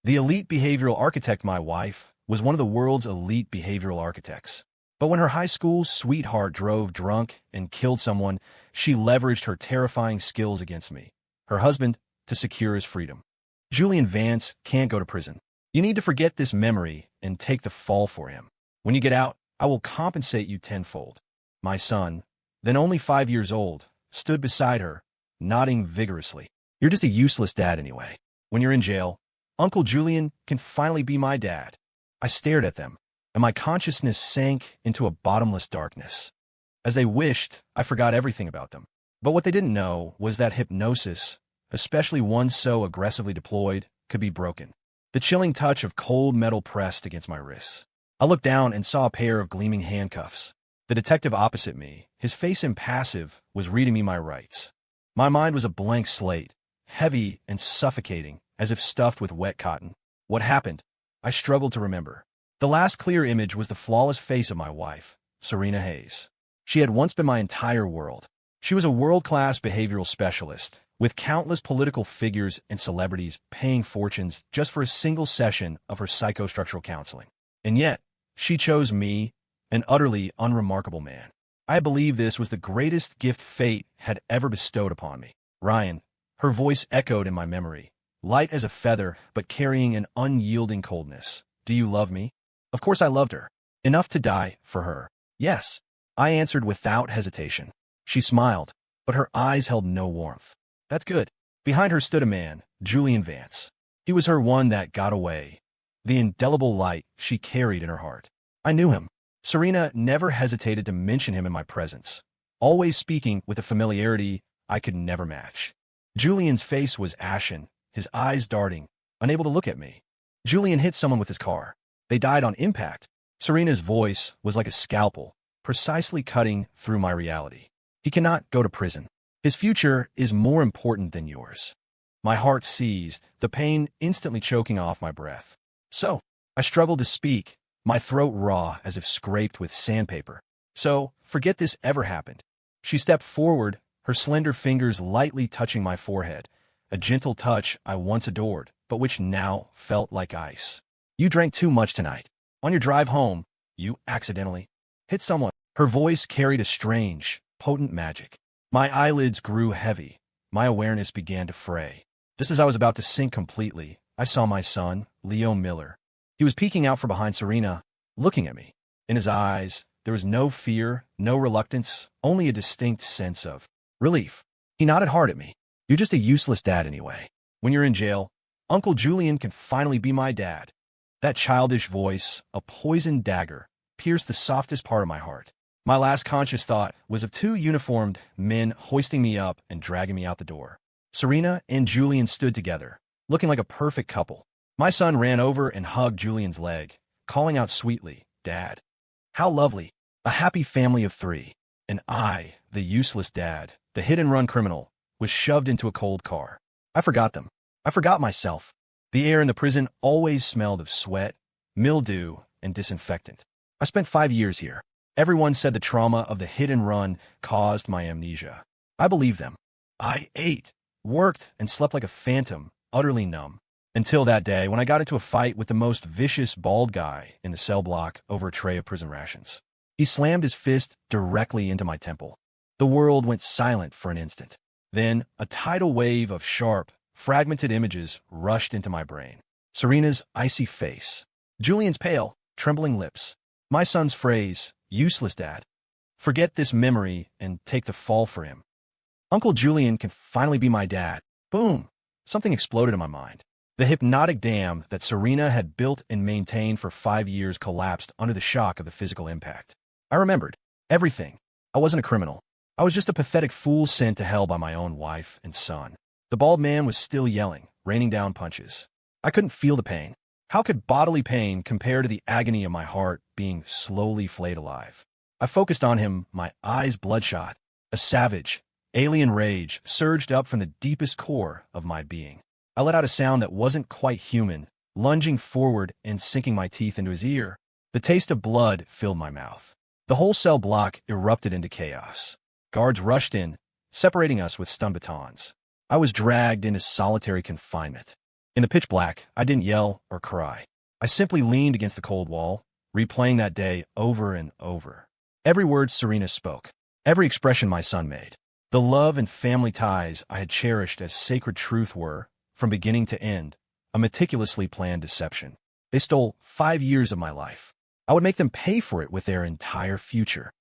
The elite behavioral architect, my wife, was one of the world's elite behavioral architects. But when her high school sweetheart drove drunk and killed someone, she leveraged her terrifying skills against me, her husband, to secure his freedom. Julian Vance can't go to prison. You need to forget this memory and take the fall for him. When you get out, I will compensate you tenfold. My son, then only 5 years old, stood beside her, nodding vigorously. You're just a useless dad anyway. When you're in jail, Uncle Julian can finally be my dad. I stared at them, and my consciousness sank into a bottomless darkness. As they wished, I forgot everything about them. But what they didn't know was that hypnosis, especially one so aggressively deployed, could be broken. The chilling touch of cold metal pressed against my wrists. I looked down and saw a pair of gleaming handcuffs. The detective opposite me, his face impassive, was reading me my rights. My mind was a blank slate, heavy and suffocating, as if stuffed with wet cotton. What happened? I struggled to remember. The last clear image was the flawless face of my wife, Serena Hayes. She had once been my entire world. She was a world-class behavioral specialist, with countless political figures and celebrities paying fortunes just for a single session of her psychostructural counseling. And yet, she chose me, an utterly unremarkable man. I believe this was the greatest gift fate had ever bestowed upon me. Ryan, her voice echoed in my memory, light as a feather but carrying an unyielding coldness. Do you love me? Of course I loved her. Enough to die for her. Yes, I answered without hesitation. She smiled, but her eyes held no warmth. That's good. Behind her stood a man, Julian Vance. He was her one that got away, the indelible light she carried in her heart. I knew him. Serena never hesitated to mention him in my presence, always speaking with a familiarity I could never match. Julian's face was ashen, his eyes darting, unable to look at me. Julian hit someone with his car. They died on impact. Serena's voice was like a scalpel, precisely cutting through my reality. He cannot go to prison. His future is more important than yours. My heart seized, the pain instantly choking off my breath. So, I struggled to speak, my throat raw as if scraped with sandpaper. So, forget this ever happened. She stepped forward, her slender fingers lightly touching my forehead, a gentle touch I once adored, but which now felt like ice. You drank too much tonight. On your drive home, you accidentally hit someone. Her voice carried a strange, potent magic. My eyelids grew heavy. My awareness began to fray. Just as I was about to sink completely, I saw my son, Leo Miller. He was peeking out from behind Serena, looking at me. In his eyes, there was no fear, no reluctance, only a distinct sense of relief. He nodded hard at me. You're just a useless dad anyway. When you're in jail, Uncle Julian can finally be my dad. That childish voice, a poisoned dagger, pierced the softest part of my heart. My last conscious thought was of two uniformed men hoisting me up and dragging me out the door. Serena and Julian stood together, looking like a perfect couple. My son ran over and hugged Julian's leg, calling out sweetly, "Dad." How lovely. A happy family of three. And I, the useless dad, the hit-and-run criminal, was shoved into a cold car. I forgot them. I forgot myself. The air in the prison always smelled of sweat, mildew, and disinfectant. I spent 5 years here. Everyone said the trauma of the hit-and-run caused my amnesia. I believed them. I ate, worked, and slept like a phantom, utterly numb. Until that day when I got into a fight with the most vicious bald guy in the cell block over a tray of prison rations. He slammed his fist directly into my temple. The world went silent for an instant. Then, a tidal wave of sharp, fragmented images rushed into my brain. Serena's icy face. Julian's pale, trembling lips. My son's phrase, "Useless dad." Forget this memory and take the fall for him. Uncle Julian can finally be my dad. Boom! Something exploded in my mind. The hypnotic dam that Serena had built and maintained for 5 years collapsed under the shock of the physical impact. I remembered everything. I wasn't a criminal. I was just a pathetic fool sent to hell by my own wife and son. The bald man was still yelling, raining down punches. I couldn't feel the pain. How could bodily pain compare to the agony of my heart being slowly flayed alive? I focused on him, my eyes bloodshot. A savage, alien rage surged up from the deepest core of my being. I let out a sound that wasn't quite human, lunging forward and sinking my teeth into his ear. The taste of blood filled my mouth. The whole cell block erupted into chaos. Guards rushed in, separating us with stun batons. I was dragged into solitary confinement. In the pitch black, I didn't yell or cry. I simply leaned against the cold wall, replaying that day over and over. Every word Serena spoke, every expression my son made, the love and family ties I had cherished as sacred truth were, from beginning to end, a meticulously planned deception. They stole 5 years of my life. I would make them pay for it with their entire future.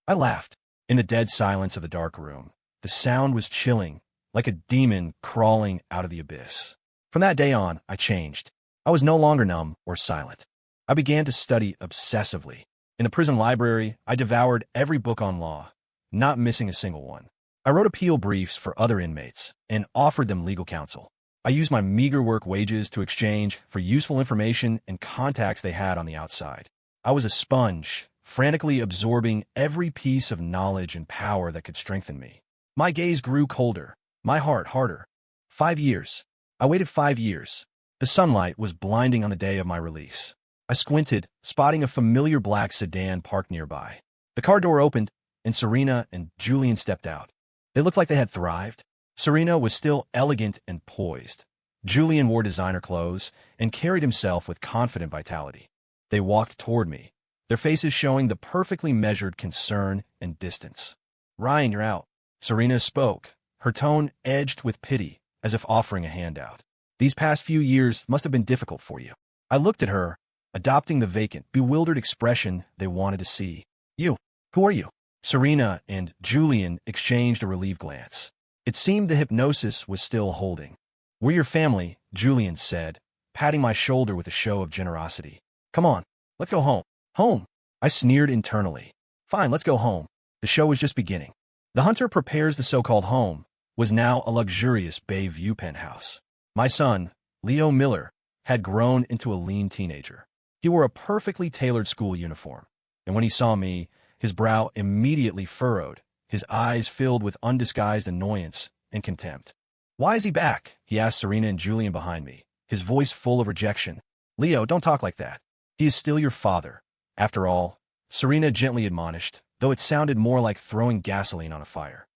I laughed. In the dead silence of the dark room, the sound was chilling, like a demon crawling out of the abyss. From that day on, I changed. I was no longer numb or silent. I began to study obsessively. In the prison library, I devoured every book on law, not missing a single one. I wrote appeal briefs for other inmates and offered them legal counsel. I used my meager work wages to exchange for useful information and contacts they had on the outside. I was a sponge, frantically absorbing every piece of knowledge and power that could strengthen me. My gaze grew colder, my heart harder. 5 years. I waited 5 years. The sunlight was blinding on the day of my release. I squinted, spotting a familiar black sedan parked nearby. The car door opened, and Serena and Julian stepped out. They looked like they had thrived. Serena was still elegant and poised. Julian wore designer clothes and carried himself with confident vitality. They walked toward me, their faces showing the perfectly measured concern and distance. "Ryan, you're out." Serena spoke, her tone edged with pity, as if offering a handout. "These past few years must have been difficult for you." I looked at her, adopting the vacant, bewildered expression they wanted to see. "You, who are you?" Serena and Julian exchanged a relieved glance. It seemed the hypnosis was still holding. "We're your family," Julian said, patting my shoulder with a show of generosity. "Come on, let's go home." "Home?" I sneered internally. "Fine, let's go home. The show was just beginning." The hunter prepares the so-called home was now a luxurious Bay View penthouse. My son, Leo Miller, had grown into a lean teenager. He wore a perfectly tailored school uniform, and when he saw me, his brow immediately furrowed, his eyes filled with undisguised annoyance and contempt. "Why is he back?" he asked Serena and Julian behind me, his voice full of rejection. "Leo, don't talk like that. He is still your father. After all," Serena gently admonished, though it sounded more like throwing gasoline on a fire.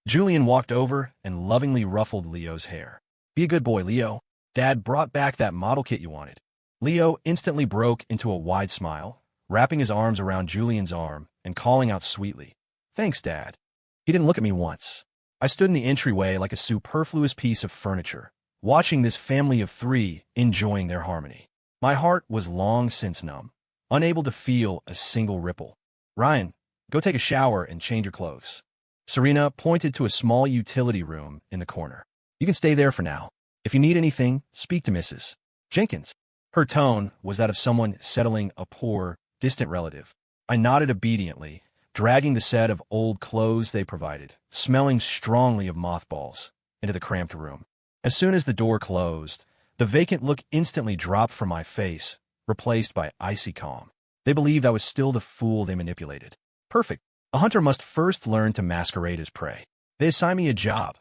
Julian walked over and lovingly ruffled Leo's hair. "Be a good boy, Leo. Dad brought back that model kit you wanted." Leo instantly broke into a wide smile, wrapping his arms around Julian's arm and calling out sweetly, "Thanks, Dad." He didn't look at me once. I stood in the entryway like a superfluous piece of furniture, watching this family of 3 enjoying their harmony. My heart was long since numb, unable to feel a single ripple. "Ryan, go take a shower and change your clothes." Serena pointed to a small utility room in the corner. "You can stay there for now. If you need anything, speak to Mrs. Jenkins." Her tone was that of someone settling a poor, distant relative. I nodded obediently, dragging the set of old clothes they provided, smelling strongly of mothballs, into the cramped room. As soon as the door closed, the vacant look instantly dropped from my face, replaced by icy calm. They believed I was still the fool they manipulated. Perfect. A hunter must first learn to masquerade as prey. They assigned me a job,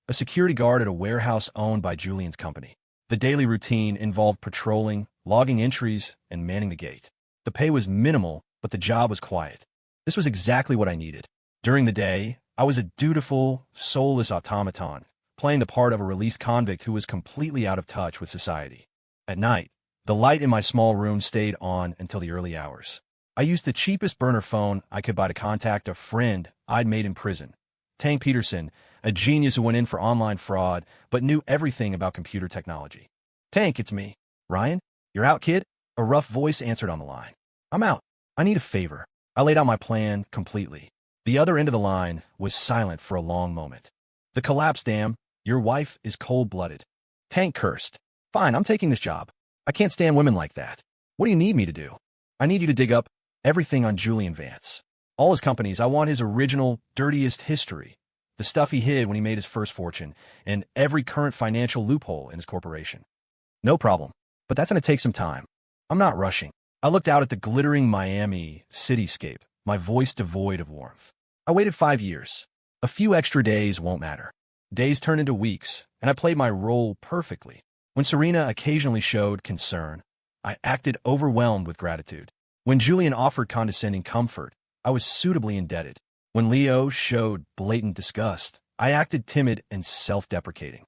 a security guard at a warehouse owned by Julian's company. The daily routine involved patrolling, logging entries, and manning the gate. The pay was minimal, but the job was quiet. This was exactly what I needed. During the day, I was a dutiful, soulless automaton, playing the part of a released convict who was completely out of touch with society. At night, the light in my small room stayed on until the early hours. I used the cheapest burner phone I could buy to contact a friend I'd made in prison, Tank Peterson, a genius who went in for online fraud but knew everything about computer technology. "Tank, it's me." "Ryan, you're out, kid?" A rough voice answered on the line. "I'm out. I need a favor." I laid out my plan completely. The other end of the line was silent for a long moment. "The collapse, damn. Your wife is cold-blooded." Tank cursed. "Fine, I'm taking this job. I can't stand women like that. What do you need me to do?" "I need you to dig up everything on Julian Vance. All his companies. I want his original, dirtiest history. The stuff he hid when he made his first fortune, and every current financial loophole in his corporation." "No problem. But that's going to take some time. I'm not rushing." I looked out at the glittering Miami cityscape, my voice devoid of warmth. I waited 5 years. A few extra days won't matter. Days turned into weeks, and I played my role perfectly. When Serena occasionally showed concern, I acted overwhelmed with gratitude. When Julian offered condescending comfort, I was suitably indebted. When Leo showed blatant disgust, I acted timid and self-deprecating.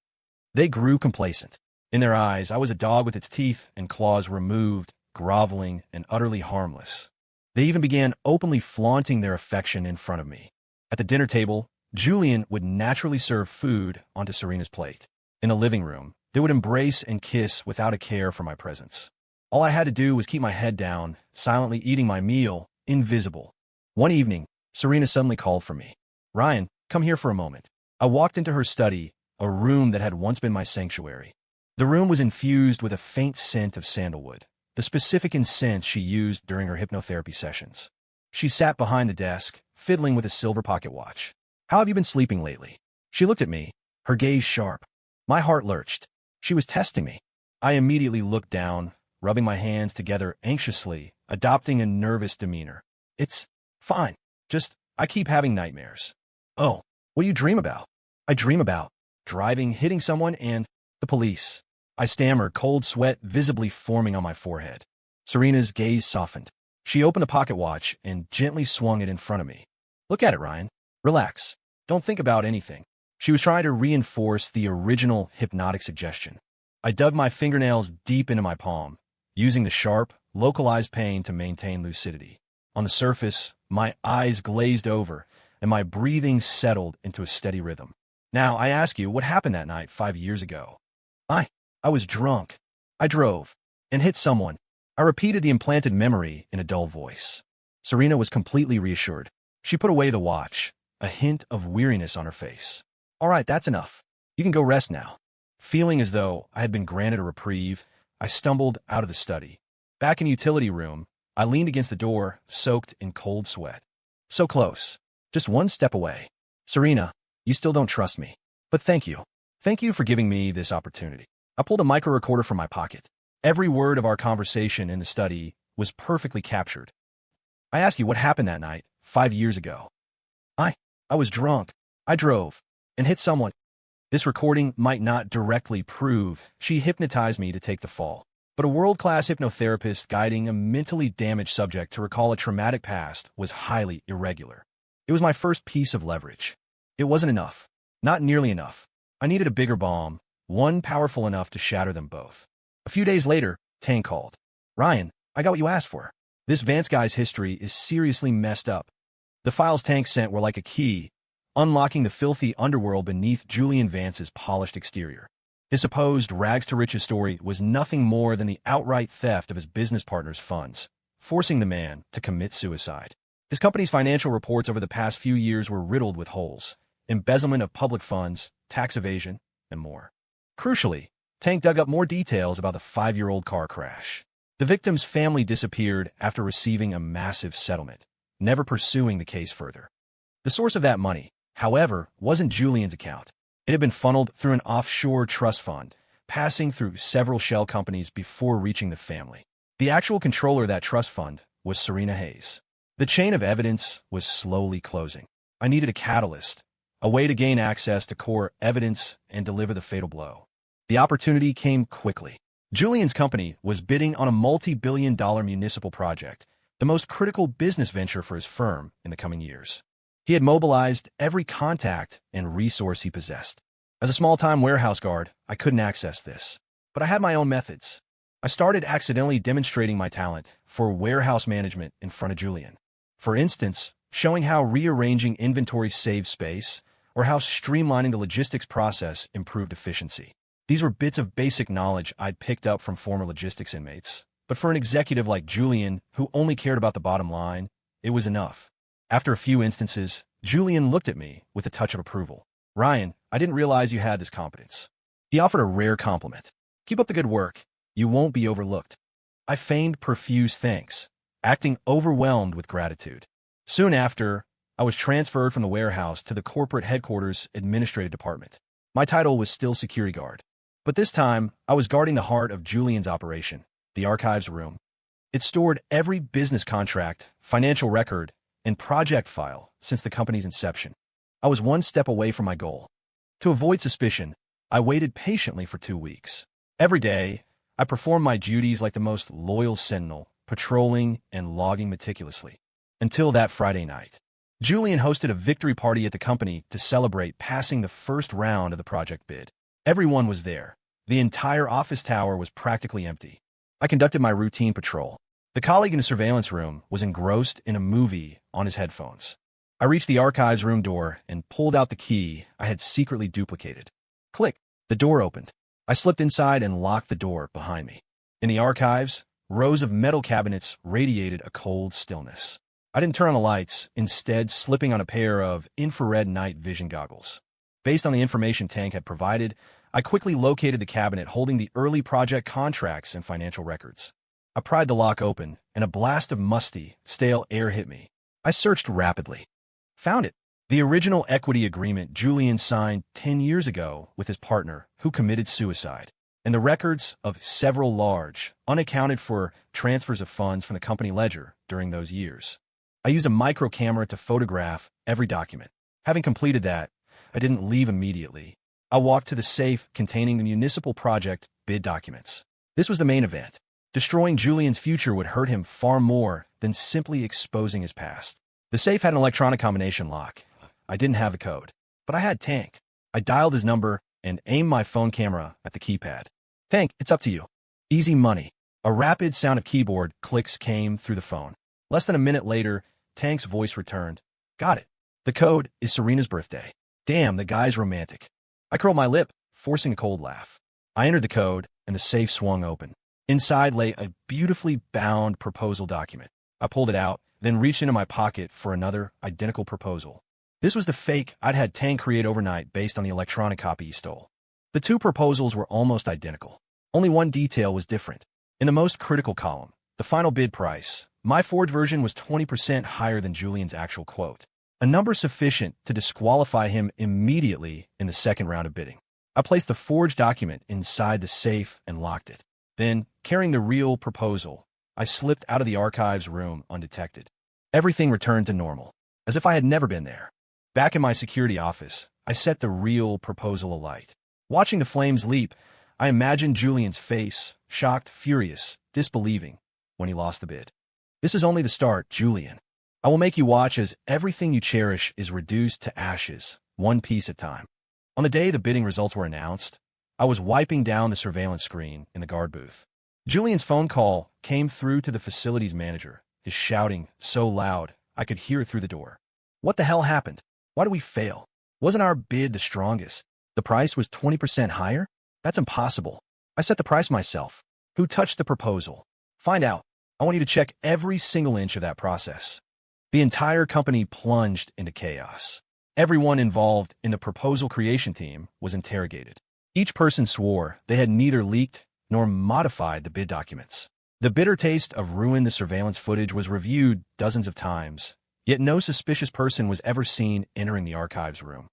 They grew complacent. In their eyes, I was a dog with its teeth and claws removed, groveling and utterly harmless. They even began openly flaunting their affection in front of me. At the dinner table, Julian would naturally serve food onto Serena's plate. In the living room, they would embrace and kiss without a care for my presence. All I had to do was keep my head down, silently eating my meal, invisible. One evening, Serena suddenly called for me. "Ryan, come here for a moment." I walked into her study, a room that had once been my sanctuary. The room was infused with a faint scent of sandalwood, the specific incense she used during her hypnotherapy sessions. She sat behind the desk, fiddling with a silver pocket watch. "How have you been sleeping lately?" She looked at me, her gaze sharp. My heart lurched. She was testing me. I immediately looked down, rubbing my hands together anxiously, adopting a nervous demeanor. "It's fine. Just, I keep having nightmares." "Oh, what do you dream about?" "I dream about driving, hitting someone, and the police." I stammered, cold sweat visibly forming on my forehead. Serena's gaze softened. She opened the pocket watch and gently swung it in front of me. "Look at it, Ryan. Relax. Don't think about anything." She was trying to reinforce the original hypnotic suggestion. I dug my fingernails deep into my palm, using the sharp, localized pain to maintain lucidity. On the surface, my eyes glazed over, and my breathing settled into a steady rhythm. "Now, I ask you, what happened that night 5 years ago?" I was drunk. I drove and hit someone." I repeated the implanted memory in a dull voice. Serena was completely reassured. She put away the watch, a hint of weariness on her face. "All right, that's enough. You can go rest now." Feeling as though I had been granted a reprieve, I stumbled out of the study. Back in the utility room, I leaned against the door, soaked in cold sweat. So close. Just one step away. "Serena, you still don't trust me. But thank you. Thank you for giving me this opportunity." I pulled a micro recorder from my pocket. Every word of our conversation in the study was perfectly captured. "I asked you what happened that night, 5 years ago." I was drunk. I drove and hit someone." This recording might not directly prove she hypnotized me to take the fall, but a world-class hypnotherapist guiding a mentally damaged subject to recall a traumatic past was highly irregular. It was my first piece of leverage. It wasn't enough. Not nearly enough. I needed a bigger bomb, one powerful enough to shatter them both. A few days later, Tang called. "Ryan, I got what you asked for. This Vance guy's history is seriously messed up." The files Tang sent were like a key, unlocking the filthy underworld beneath Julian Vance's polished exterior. His supposed rags-to-riches story was nothing more than the outright theft of his business partner's funds, forcing the man to commit suicide. His company's financial reports over the past few years were riddled with holes, embezzlement of public funds, tax evasion, and more. Crucially, Tank dug up more details about the 5-year-old car crash. The victim's family disappeared after receiving a massive settlement, never pursuing the case further. The source of that money, however, wasn't Julian's account. It had been funneled through an offshore trust fund, passing through several shell companies before reaching the family. The actual controller of that trust fund was Serena Hayes. The chain of evidence was slowly closing. I needed a catalyst, a way to gain access to core evidence and deliver the fatal blow. The opportunity came quickly. Julian's company was bidding on a multi-billion-dollar municipal project, the most critical business venture for his firm in the coming years. He had mobilized every contact and resource he possessed. As a small-time warehouse guard, I couldn't access this, but I had my own methods. I started accidentally demonstrating my talent for warehouse management in front of Julian. For instance, showing how rearranging inventory saved space or how streamlining the logistics process improved efficiency. These were bits of basic knowledge I'd picked up from former logistics inmates, but for an executive like Julian, who only cared about the bottom line, it was enough. After a few instances, Julian looked at me with a touch of approval. "Ryan, I didn't realize you had this competence." He offered a rare compliment. "Keep up the good work. You won't be overlooked." I feigned profuse thanks, acting overwhelmed with gratitude. Soon after, I was transferred from the warehouse to the corporate headquarters administrative department. My title was still security guard, but this time I was guarding the heart of Julian's operation, the archives room. It stored every business contract, financial record, and project file since the company's inception. I was one step away from my goal. To avoid suspicion, I waited patiently for 2 weeks. Every day, I performed my duties like the most loyal sentinel, patrolling and logging meticulously. Until that Friday night. Julian hosted a victory party at the company to celebrate passing the first round of the project bid. Everyone was there, The entire office tower was practically empty. I conducted my routine patrol. The colleague in the surveillance room was engrossed in a movie on his headphones. I reached the archives room door and pulled out the key I had secretly duplicated. Click. The door opened. I slipped inside and locked the door behind me. In the archives, rows of metal cabinets radiated a cold stillness. I didn't turn on the lights, instead slipping on a pair of infrared night vision goggles. Based on the information Tank had provided, I quickly located the cabinet holding the early project contracts and financial records. I pried the lock open, and a blast of musty, stale air hit me. I searched rapidly. Found it. The original equity agreement Julian signed 10 years ago with his partner, who committed suicide, and the records of several large, unaccounted-for transfers of funds from the company ledger during those years. I used a micro camera to photograph every document. Having completed that, I didn't leave immediately. I walked to the safe containing the municipal project bid documents. This was the main event. Destroying Julian's future would hurt him far more than simply exposing his past. The safe had an electronic combination lock. I didn't have the code, but I had Tank. I dialed his number and aimed my phone camera at the keypad. Tank, it's up to you. Easy money. A rapid sound of keyboard clicks came through the phone. Less than a minute later, Tank's voice returned. Got it. The code is Serena's birthday. Damn, the guy's romantic. I curled my lip, forcing a cold laugh. I entered the code, and the safe swung open. Inside lay a beautifully bound proposal document. I pulled it out, then reached into my pocket for another identical proposal. This was the fake I'd had Tank create overnight based on the electronic copy he stole. The two proposals were almost identical. Only one detail was different. In the most critical column, the final bid price, my forged version was 20% higher than Julian's actual quote, a number sufficient to disqualify him immediately in the second round of bidding. I placed the forged document inside the safe and locked it. Then, carrying the real proposal, I slipped out of the archives room undetected. Everything returned to normal, as if I had never been there. Back in my security office, I set the real proposal alight. Watching the flames leap, I imagined Julian's face, shocked, furious, disbelieving, when he lost the bid. This is only the start, Julian. I will make you watch as everything you cherish is reduced to ashes, one piece at a time. On the day the bidding results were announced, I was wiping down the surveillance screen in the guard booth. Julian's phone call came through to the facilities manager, his shouting so loud I could hear it through the door. What the hell happened? Why did we fail? Wasn't our bid the strongest? The price was 20% higher? That's impossible. I set the price myself. Who touched the proposal? Find out. I want you to check every single inch of that process. The entire company plunged into chaos. Everyone involved in the proposal creation team was interrogated. Each person swore they had neither leaked nor modified the bid documents. The bitter taste of ruin the surveillance footage was reviewed dozens of times, yet no suspicious person was ever seen entering the archives room.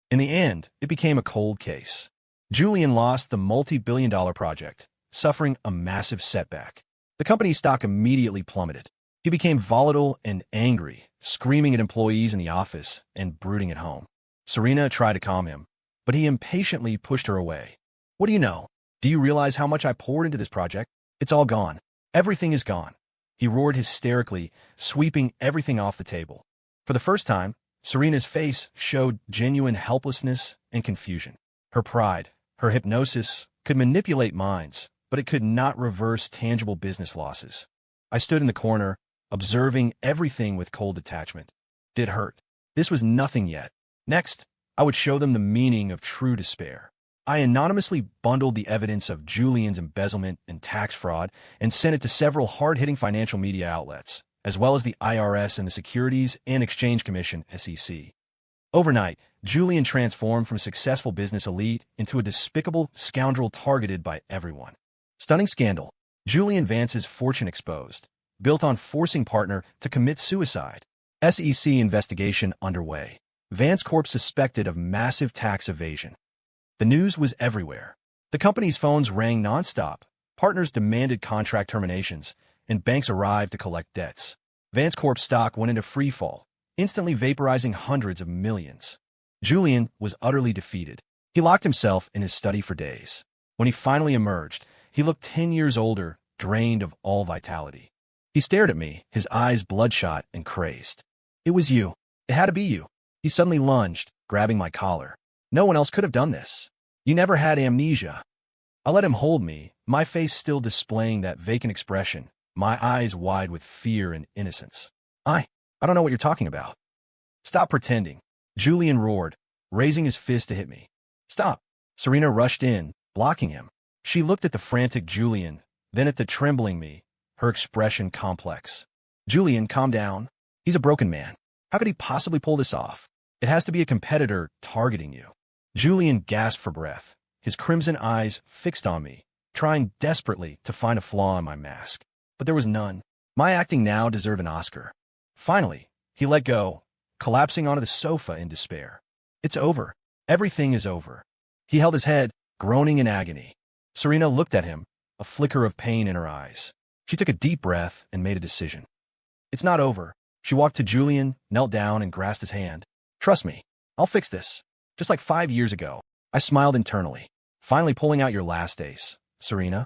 In the end, it became a cold case. Julian lost the multi-billion-dollar project, suffering a massive setback. The company's stock immediately plummeted. He became volatile and angry, screaming at employees in the office and brooding at home. Serena tried to calm him, but he impatiently pushed her away. What do you know? Do you realize how much I poured into this project? It's all gone. Everything is gone. He roared hysterically, sweeping everything off the table. For the first time, Serena's face showed genuine helplessness and confusion. Her pride, her hypnosis, could manipulate minds, but it could not reverse tangible business losses. I stood in the corner, observing everything with cold detachment. Did hurt. This was nothing yet. Next, I would show them the meaning of true despair. I anonymously bundled the evidence of Julian's embezzlement and tax fraud and sent it to several hard-hitting financial media outlets, as well as the IRS and the Securities and Exchange Commission, SEC. Overnight, Julian transformed from a successful business elite into a despicable scoundrel targeted by everyone. Stunning scandal. Julian Vance's fortune exposed, built on forcing partner to commit suicide. SEC investigation underway. Vance Corp suspected of massive tax evasion. The news was everywhere. The company's phones rang nonstop, partners demanded contract terminations, and banks arrived to collect debts. Vance Corp's stock went into freefall, instantly vaporizing hundreds of millions. Julian was utterly defeated. He locked himself in his study for days. When he finally emerged, he looked 10 years older, drained of all vitality. He stared at me, his eyes bloodshot and crazed. It was you. It had to be you. He suddenly lunged, grabbing my collar. No one else could have done this. You never had amnesia. I let him hold me, my face still displaying that vacant expression, my eyes wide with fear and innocence. I don't know what you're talking about. Stop pretending, Julian roared, raising his fist to hit me. Stop. Serena rushed in, blocking him. She looked at the frantic Julian, then at the trembling me, her expression complex. Julian, calm down. He's a broken man. How could he possibly pull this off? It has to be a competitor targeting you. Julian gasped for breath, his crimson eyes fixed on me, trying desperately to find a flaw in my mask. But there was none. My acting now deserved an Oscar. Finally, he let go, collapsing onto the sofa in despair. It's over. Everything is over. He held his head, groaning in agony. Serena looked at him, a flicker of pain in her eyes. She took a deep breath and made a decision. It's not over. She walked to Julian, knelt down, and grasped his hand. Trust me, I'll fix this. Just like 5 years ago. I smiled internally. Finally pulling out your last ace, Serena.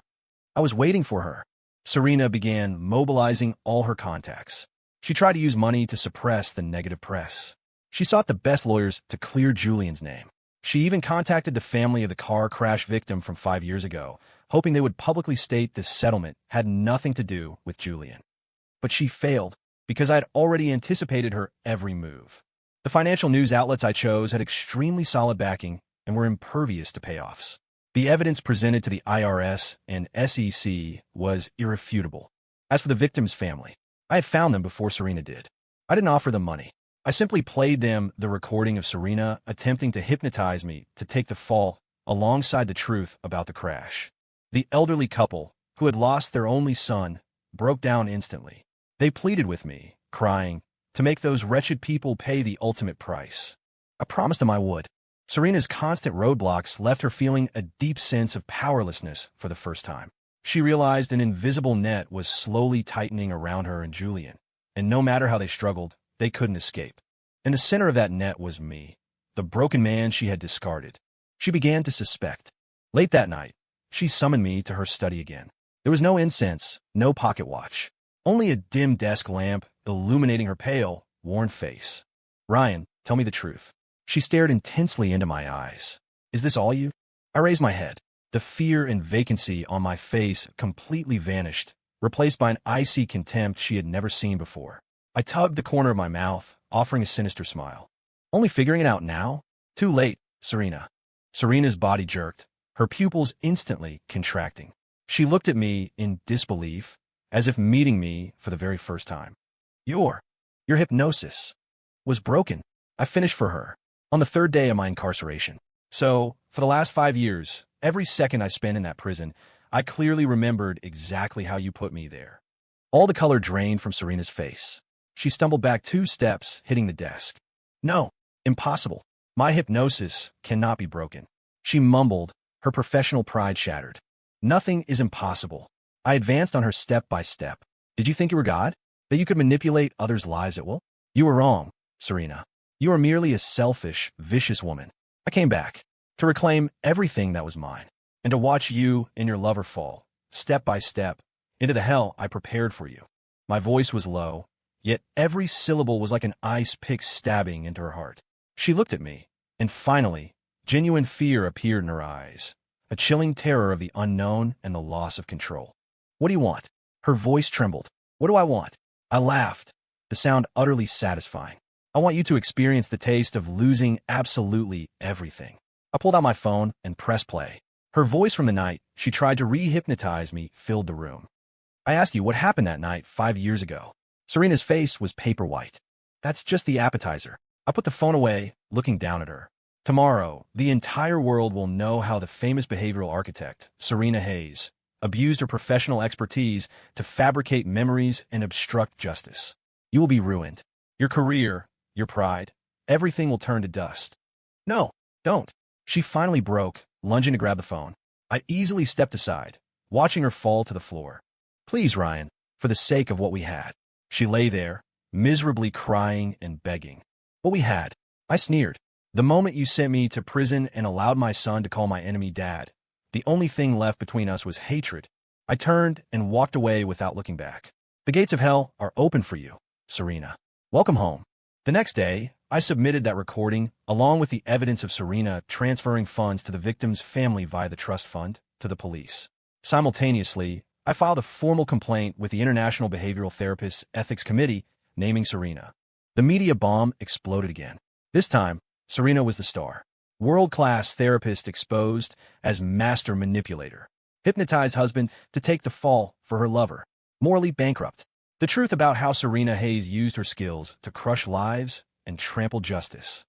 I was waiting for her. Serena began mobilizing all her contacts. She tried to use money to suppress the negative press. She sought the best lawyers to clear Julian's name. She even contacted the family of the car crash victim from 5 years ago, hoping they would publicly state this settlement had nothing to do with Julian. But she failed, because I had already anticipated her every move. The financial news outlets I chose had extremely solid backing and were impervious to payoffs. The evidence presented to the IRS and SEC was irrefutable. As for the victim's family, I had found them before Serena did. I didn't offer them money. I simply played them the recording of Serena attempting to hypnotize me to take the fall alongside the truth about the crash. The elderly couple, who had lost their only son, broke down instantly. They pleaded with me, crying, to make those wretched people pay the ultimate price. I promised them I would. Serena's constant roadblocks left her feeling a deep sense of powerlessness for the first time. She realized an invisible net was slowly tightening around her and Julian, and no matter how they struggled, they couldn't escape. In the center of that net was me, the broken man she had discarded. She began to suspect. Late that night, she summoned me to her study again. There was no incense, no pocket watch, only a dim desk lamp illuminating her pale, worn face. Ryan, tell me the truth. She stared intensely into my eyes. Is this all you? I raised my head. The fear and vacancy on my face completely vanished, replaced by an icy contempt she had never seen before. I tugged the corner of my mouth, offering a sinister smile. Only figuring it out now? Too late, Serena. Serena's body jerked, her pupils instantly contracting. She looked at me in disbelief, as if meeting me for the very first time. Your hypnosis was broken. I finished for her on the 3rd day of my incarceration. So, for the last 5 years, every second I spent in that prison, I clearly remembered exactly how you put me there. All the color drained from Serena's face. She stumbled back 2 steps, hitting the desk. No, impossible. My hypnosis cannot be broken. She mumbled, her professional pride shattered. Nothing is impossible. I advanced on her step by step. Did you think you were God? That you could manipulate others' lives at will? You were wrong, Serena. You are merely a selfish, vicious woman. I came back to reclaim everything that was mine, and to watch you and your lover fall, step by step, into the hell I prepared for you. My voice was low, yet every syllable was like an ice pick stabbing into her heart. She looked at me, and finally, genuine fear appeared in her eyes, a chilling terror of the unknown and the loss of control. What do you want? Her voice trembled. What do I want? I laughed, the sound utterly satisfying. I want you to experience the taste of losing absolutely everything. I pulled out my phone and pressed play. Her voice from the night she tried to re-hypnotize me filled the room. I asked you what happened that night 5 years ago. Serena's face was paper white. That's just the appetizer. I put the phone away, looking down at her. Tomorrow, the entire world will know how the famous behavioral architect, Serena Hayes, abused her professional expertise to fabricate memories and obstruct justice. You will be ruined. Your career, your pride, everything will turn to dust. No, don't. She finally broke, lunging to grab the phone. I easily stepped aside, watching her fall to the floor. Please, Ryan, for the sake of what we had. She lay there, miserably crying and begging. What we had, I sneered. The moment you sent me to prison and allowed my son to call my enemy dad, the only thing left between us was hatred. I turned and walked away without looking back. The gates of hell are open for you, Serena. Welcome home. The next day, I submitted that recording, along with the evidence of Serena transferring funds to the victim's family via the trust fund, to the police. Simultaneously, I filed a formal complaint with the International Behavioral Therapists Ethics Committee, naming Serena. The media bomb exploded again. This time, Serena was the star. World-class therapist exposed as master manipulator. Hypnotized husband to take the fall for her lover. Morally bankrupt. The truth about how Serena Hayes used her skills to crush lives and trample justice.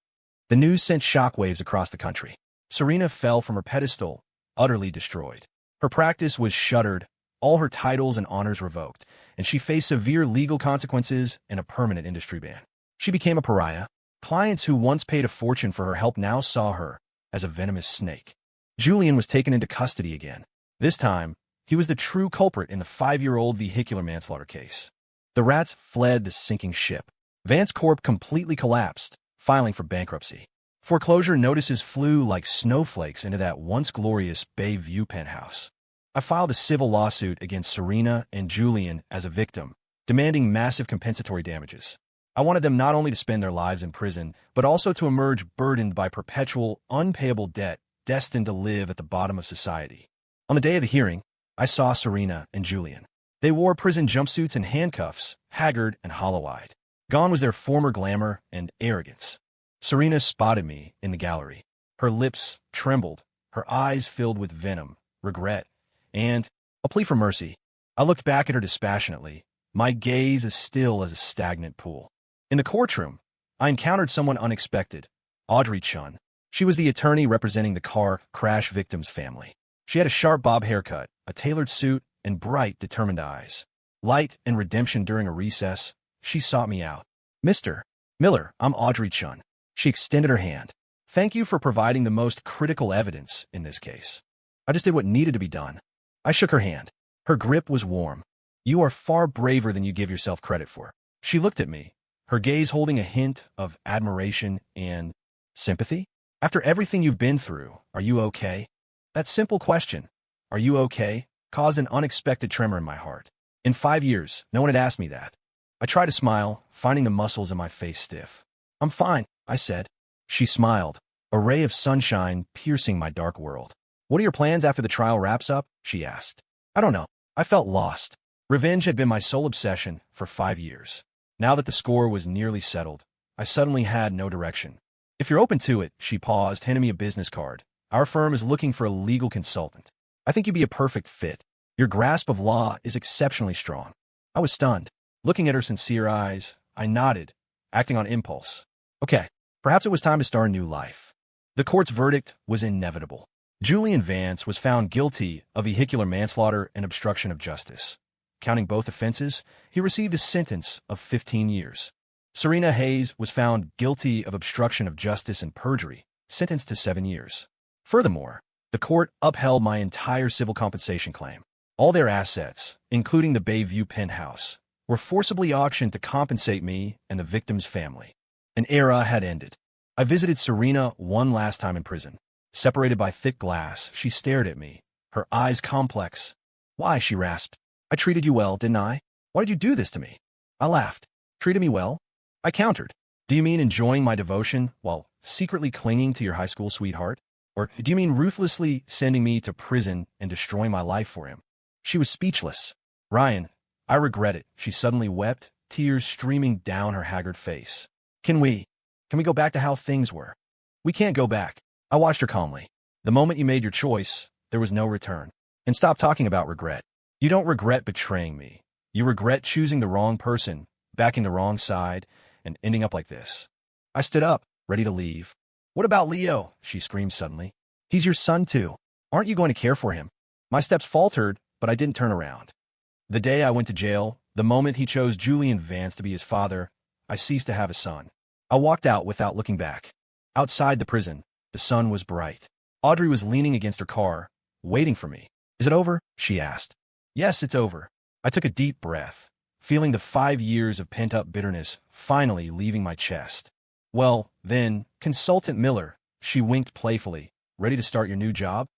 The news sent shockwaves across the country. Serena fell from her pedestal, utterly destroyed. Her practice was shuttered, all her titles and honors revoked, and she faced severe legal consequences and a permanent industry ban. She became a pariah. Clients who once paid a fortune for her help now saw her as a venomous snake. Julian was taken into custody again. This time, he was the true culprit in the 5-year-old vehicular manslaughter case. The rats fled the sinking ship. Vance Corp completely collapsed, filing for bankruptcy. Foreclosure notices flew like snowflakes into that once glorious Bay View penthouse. I filed a civil lawsuit against Serena and Julian as a victim, demanding massive compensatory damages. I wanted them not only to spend their lives in prison, but also to emerge burdened by perpetual, unpayable debt, destined to live at the bottom of society. On the day of the hearing, I saw Serena and Julian. They wore prison jumpsuits and handcuffs, haggard and hollow-eyed. Gone was their former glamour and arrogance. Serena spotted me in the gallery. Her lips trembled, her eyes filled with venom, regret, and a plea for mercy. I looked back at her dispassionately, my gaze as still as a stagnant pool. In the courtroom, I encountered someone unexpected, Audrey Chun. She was the attorney representing the car crash victim's family. She had a sharp bob haircut, a tailored suit, and bright, determined eyes. Light and redemption during a recess, she sought me out. "Mr. Miller, I'm Audrey Chun." She extended her hand. "Thank you for providing the most critical evidence in this case." I just did what needed to be done. I shook her hand. Her grip was warm. "You are far braver than you give yourself credit for." She looked at me, her gaze holding a hint of admiration and sympathy. "After everything you've been through, are you okay?" That simple question, "Are you okay?" caused an unexpected tremor in my heart. In 5 years, no one had asked me that. I tried to smile, finding the muscles in my face stiff. "I'm fine," I said. She smiled, a ray of sunshine piercing my dark world. "What are your plans after the trial wraps up?" she asked. I don't know. I felt lost. Revenge had been my sole obsession for 5 years. Now that the score was nearly settled, I suddenly had no direction. "If you're open to it," she paused, handing me a business card. "Our firm is looking for a legal consultant. I think you'd be a perfect fit. Your grasp of law is exceptionally strong." I was stunned. Looking at her sincere eyes, I nodded, acting on impulse. Okay, perhaps it was time to start a new life. The court's verdict was inevitable. Julian Vance was found guilty of vehicular manslaughter and obstruction of justice. Counting both offenses, he received a sentence of 15 years. Serena Hayes was found guilty of obstruction of justice and perjury, sentenced to 7 years. Furthermore, the court upheld my entire civil compensation claim. All their assets, including the Bayview penthouse, were forcibly auctioned to compensate me and the victim's family. An era had ended. I visited Serena one last time in prison. Separated by thick glass, she stared at me, her eyes complex. "Why?" she rasped. "I treated you well, didn't I? Why did you do this to me?" I laughed. "Treated me well?" I countered. "Do you mean enjoying my devotion while secretly clinging to your high school sweetheart? Or do you mean ruthlessly sending me to prison and destroying my life for him?" She was speechless. "Ryan, I regret it." She suddenly wept, tears streaming down her haggard face. Can we go back to how things were?" "We can't go back." I watched her calmly. "The moment you made your choice, there was no return. And stop talking about regret. You don't regret betraying me. You regret choosing the wrong person, backing the wrong side, and ending up like this." I stood up, ready to leave. "What about Leo?" she screamed suddenly. "He's your son too. Aren't you going to care for him?" My steps faltered, but I didn't turn around. The day I went to jail, the moment he chose Julian Vance to be his father, I ceased to have a son. I walked out without looking back. Outside the prison, the sun was bright. Audrey was leaning against her car, waiting for me. "Is it over?" she asked. "Yes, it's over." I took a deep breath, feeling the 5 years of pent-up bitterness finally leaving my chest. "Well, then, Consultant Miller," she winked playfully. "Ready to start your new job?"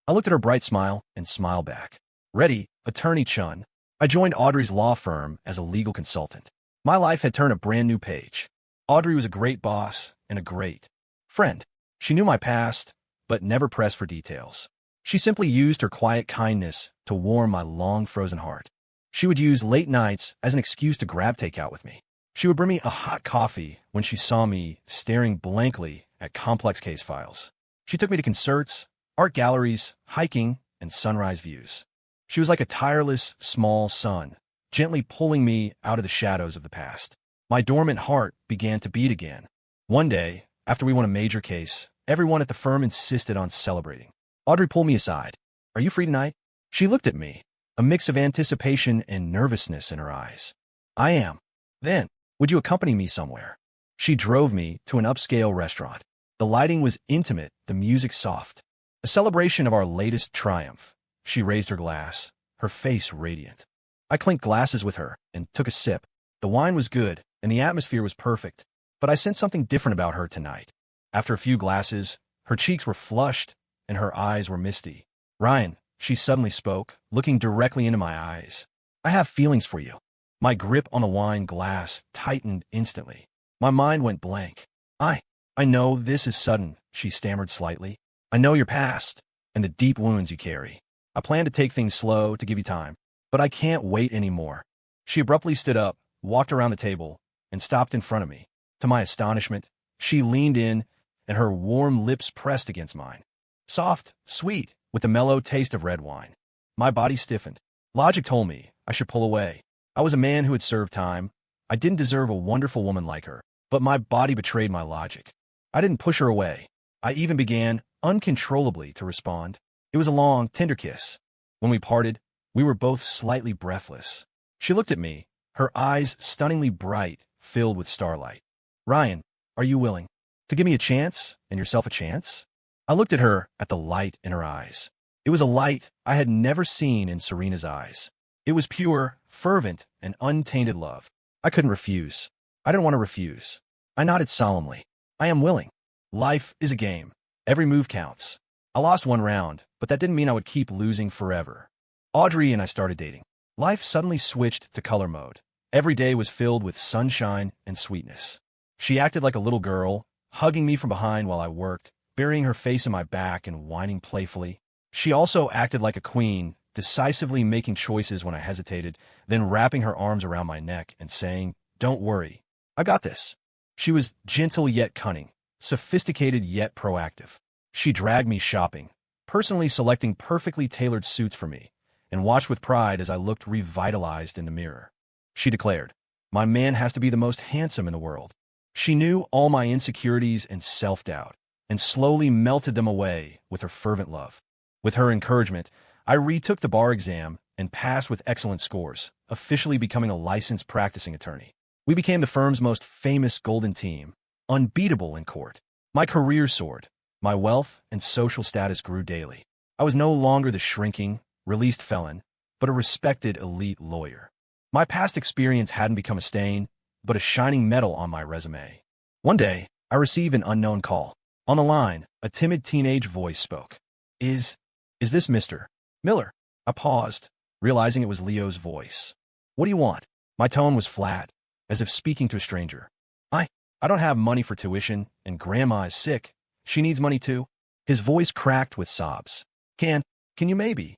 I looked at her bright smile and smiled back. "Ready, Attorney Chun." I joined Audrey's law firm as a legal consultant. My life had turned a brand new page. Audrey was a great boss and a great friend. She knew my past, but never pressed for details. She simply used her quiet kindness to warm my long-frozen heart. She would use late nights as an excuse to grab takeout with me. She would bring me a hot coffee when she saw me staring blankly at complex case files. She took me to concerts, art galleries, hiking, and sunrise views. She was like a tireless, small sun, gently pulling me out of the shadows of the past. My dormant heart began to beat again. One day, after we won a major case, everyone at the firm insisted on celebrating. Audrey pulled me aside. "Are you free tonight?" She looked at me, a mix of anticipation and nervousness in her eyes. "I am." "Then, would you accompany me somewhere?" She drove me to an upscale restaurant. The lighting was intimate, the music soft. A celebration of our latest triumph. She raised her glass, her face radiant. I clinked glasses with her and took a sip. The wine was good, and the atmosphere was perfect, but I sensed something different about her tonight. After a few glasses, her cheeks were flushed, and her eyes were misty. "Ryan," she suddenly spoke, looking directly into my eyes. "I have feelings for you." My grip on the wine glass tightened instantly. My mind went blank. I know this is sudden," she stammered slightly. "I know your past, and the deep wounds you carry. I plan to take things slow to give you time, but I can't wait anymore." She abruptly stood up, walked around the table, and stopped in front of me. To my astonishment, she leaned in, and her warm lips pressed against mine. Soft, sweet, with a mellow taste of red wine. My body stiffened. Logic told me I should pull away. I was a man who had served time. I didn't deserve a wonderful woman like her, but my body betrayed my logic. I didn't push her away. I even began, uncontrollably, to respond. It was a long, tender kiss. When we parted, we were both slightly breathless. She looked at me, her eyes stunningly bright, filled with starlight. "Ryan, are you willing to give me a chance and yourself a chance?" I looked at her, at the light in her eyes. It was a light I had never seen in Serena's eyes. It was pure, fervent, and untainted love. I couldn't refuse. I didn't want to refuse. I nodded solemnly. "I am willing. Life is a game. Every move counts. I lost one round, but that didn't mean I would keep losing forever." Audrey and I started dating. Life suddenly switched to color mode. Every day was filled with sunshine and sweetness. She acted like a little girl, hugging me from behind while I worked, burying her face in my back and whining playfully. She also acted like a queen, decisively making choices when I hesitated, then wrapping her arms around my neck and saying, "Don't worry, I got this." She was gentle yet cunning, sophisticated yet proactive. She dragged me shopping, personally selecting perfectly tailored suits for me, and watched with pride as I looked revitalized in the mirror. She declared, "My man has to be the most handsome in the world." She knew all my insecurities and self-doubt, and slowly melted them away with her fervent love. With her encouragement, I retook the bar exam and passed with excellent scores, officially becoming a licensed practicing attorney. We became the firm's most famous golden team, unbeatable in court. My career soared. My wealth and social status grew daily. I was no longer the shrinking, released felon, but a respected elite lawyer. My past experience hadn't become a stain, but a shining medal on my resume. One day, I received an unknown call. On the line, a timid teenage voice spoke. Is this Mr. Miller?" I paused, realizing it was Leo's voice. "What do you want?" My tone was flat, as if speaking to a stranger. I don't have money for tuition, and Grandma is sick. She needs money too." His voice cracked with sobs. Can you maybe?"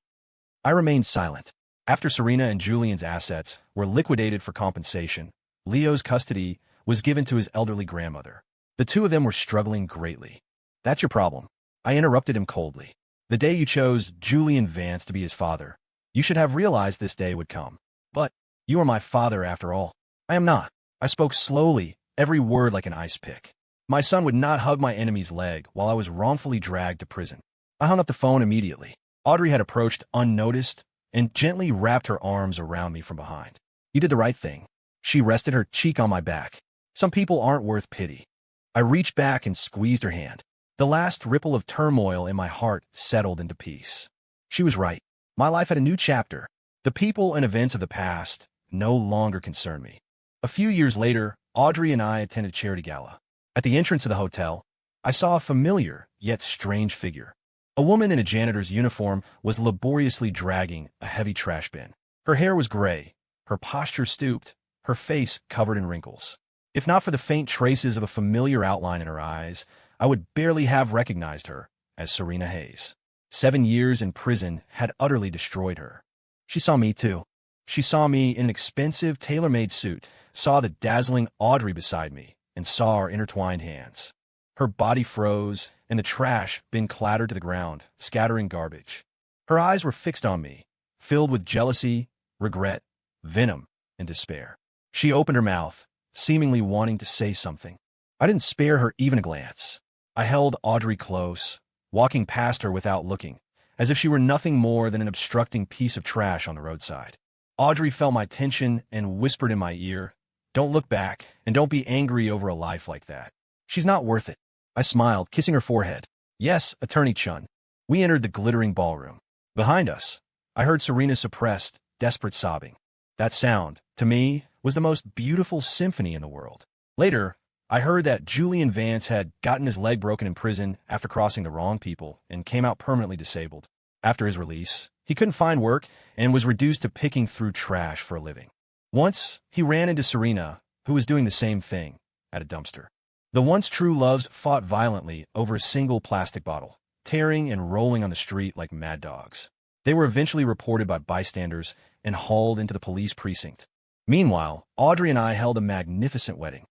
I remained silent. After Serena and Julian's assets were liquidated for compensation, Leo's custody was given to his elderly grandmother. The two of them were struggling greatly. "That's your problem." I interrupted him coldly. "The day you chose Julian Vance to be his father, you should have realized this day would come. But you are my father after all." "I am not." I spoke slowly, every word like an ice pick. "My son would not hug my enemy's leg while I was wrongfully dragged to prison." I hung up the phone immediately. Audrey had approached unnoticed and gently wrapped her arms around me from behind. "You did the right thing." She rested her cheek on my back. "Some people aren't worth pity." I reached back and squeezed her hand. The last ripple of turmoil in my heart settled into peace. She was right. My life had a new chapter. The people and events of the past no longer concerned me. A few years later, Audrey and I attended a charity gala. At the entrance of the hotel, I saw a familiar yet strange figure. A woman in a janitor's uniform was laboriously dragging a heavy trash bin. Her hair was gray, her posture stooped, her face covered in wrinkles. If not for the faint traces of a familiar outline in her eyes, I would barely have recognized her as Serena Hayes. 7 years in prison had utterly destroyed her. She saw me too. She saw me in an expensive, tailor-made suit, saw the dazzling Audrey beside me, and saw our intertwined hands. Her body froze, and the trash bin clattered to the ground, scattering garbage. Her eyes were fixed on me, filled with jealousy, regret, venom, and despair. She opened her mouth, seemingly wanting to say something. I didn't spare her even a glance. I held Audrey close, walking past her without looking, as if she were nothing more than an obstructing piece of trash on the roadside. Audrey felt my tension and whispered in my ear, "Don't look back, and don't be angry over a life like that. She's not worth it." I smiled, kissing her forehead. "Yes, Attorney Chun." We entered the glittering ballroom. Behind us, I heard Serena's suppressed, desperate sobbing. That sound, to me, was the most beautiful symphony in the world. Later, I heard that Julian Vance had gotten his leg broken in prison after crossing the wrong people and came out permanently disabled. After his release, he couldn't find work and was reduced to picking through trash for a living. Once, he ran into Serena, who was doing the same thing, at a dumpster. The once true loves fought violently over a single plastic bottle, tearing and rolling on the street like mad dogs. They were eventually reported by bystanders and hauled into the police precinct. Meanwhile, Audrey and I held a magnificent wedding.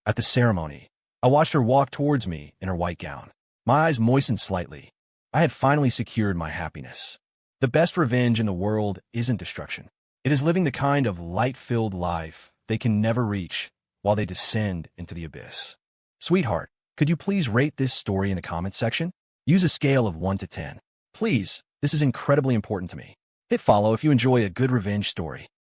At the ceremony, I watched her walk towards me in her white gown. My eyes moistened slightly. I had finally secured my happiness. The best revenge in the world isn't destruction. It is living the kind of light-filled life they can never reach while they descend into the abyss. Sweetheart, could you please rate this story in the comments section? Use a scale of 1 to 10. Please, this is incredibly important to me. Hit follow if you enjoy a good revenge story.